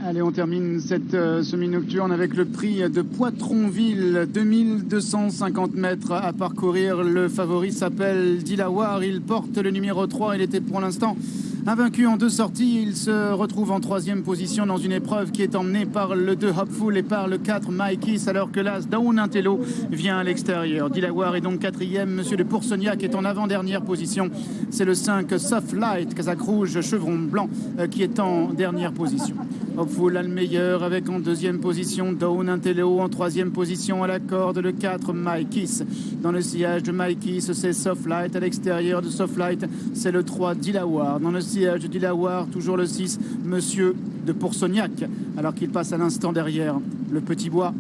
Allez, on termine cette semi-nocturne avec le prix de Poitronville, 2250 mètres à parcourir. Le favori s'appelle Dilawar, il porte le numéro 3, il était pour l'instant invaincu en 2 sorties. Il se retrouve en 3e position dans une épreuve qui est emmenée par le 2 Hopeful et par le 4 Maikis, alors que l'As Down Intello vient à l'extérieur. Dilawar est donc 4e, Monsieur de Poursognac est en avant-dernière position. C'est le 5 Soft Light, casaque rouge, chevron blanc, qui est en dernière position. Hopeful a le meilleur avec en 2e position Down Intello, en 3e position à la corde le 4 Maikis. Dans le sillage de Maikis, c'est Soft Light. À l'extérieur de Soft Light, c'est le 3 Dilawar. Dans le sillage de Dilawar, toujours le 6 Monsieur de Poursognac, alors qu'il passe à l'instant derrière le Petit Bois.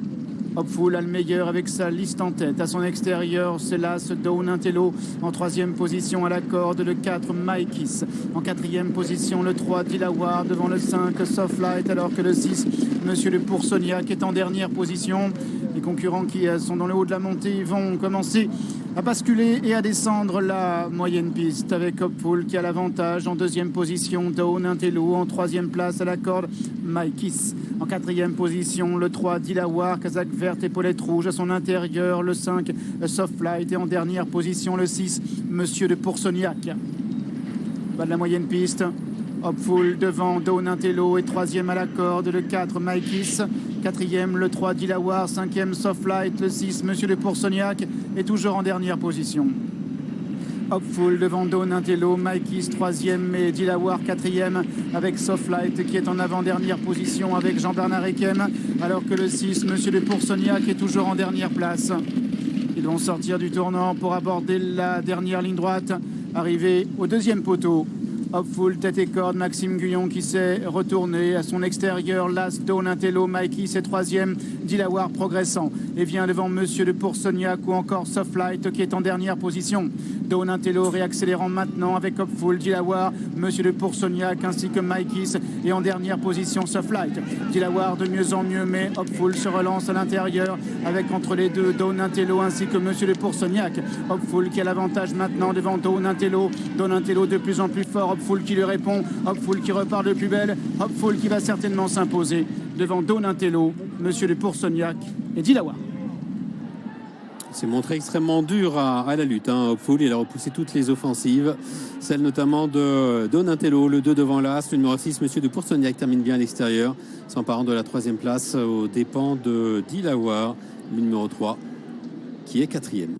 Hopeful a le meilleur avec sa liste en tête. À son extérieur, c'est l'As Down Intello. En 3e position à la corde, le 4 Maikis. En 4e position, le 3 Dilawar devant le 5 Soft Light, alors que le 6 Monsieur de Poursognac est en dernière position. Les concurrents qui sont dans le haut de la montée vont commencer à basculer et à descendre la moyenne piste avec Hopeful qui a l'avantage. En 2e position, Down Intello. En 3e place à la corde, Maikis. En 4e position, le 3 Dilawar, casaque verte, épaulette rouge. À son intérieur, le 5 Soft Light. Et en dernière position, le 6 Monsieur de Poursognac. Bas de la moyenne piste, Hopeful devant Down Intello et 3e à la corde, le 4 Maikis. 4e, le 3 Dilawar. 5e Soft Light, le 6 Monsieur de Poursognac est toujours en dernière position. Hopeful devant Down Intello, Maikis 3e et Dilawar 4e avec Soft Light qui est en avant-dernière position avec Jean-Bernard Ekem, alors que le 6 Monsieur de Poursognac est toujours en dernière place. Ils vont sortir du tournant pour aborder la dernière ligne droite, arriver au 2e poteau. Hopeful, tête et corde, Maxime Guyon qui s'est retourné. À son extérieur, l'As Down Intello, Maikis est 3e, Dilawar progressant et vient devant Monsieur de Poursognac ou encore Soft Light qui est en dernière position. Down Intello réaccélérant maintenant avec Hopeful, Dilawar, Monsieur de Poursognac ainsi que Maikis et en dernière position Soft Light. Dilawar de mieux en mieux, mais Hopeful se relance à l'intérieur avec entre les deux Down Intello ainsi que Monsieur de Poursognac. Hopeful qui a l'avantage maintenant devant Down Intello. Down Intello de plus en plus fort. Hopeful qui lui répond, Hopeful qui repart de plus belle, Hopeful qui va certainement s'imposer devant Down Intello, Monsieur de Poursognac et Dilawar. C'est montré extrêmement dur à la lutte. Hopeful, il a repoussé toutes les offensives, celle notamment de Down Intello, le 2 devant l'As, le numéro 6, Monsieur de Poursognac termine bien à l'extérieur, s'emparant de la 3e place aux dépens de Dilawar, le numéro 3, qui est 4e.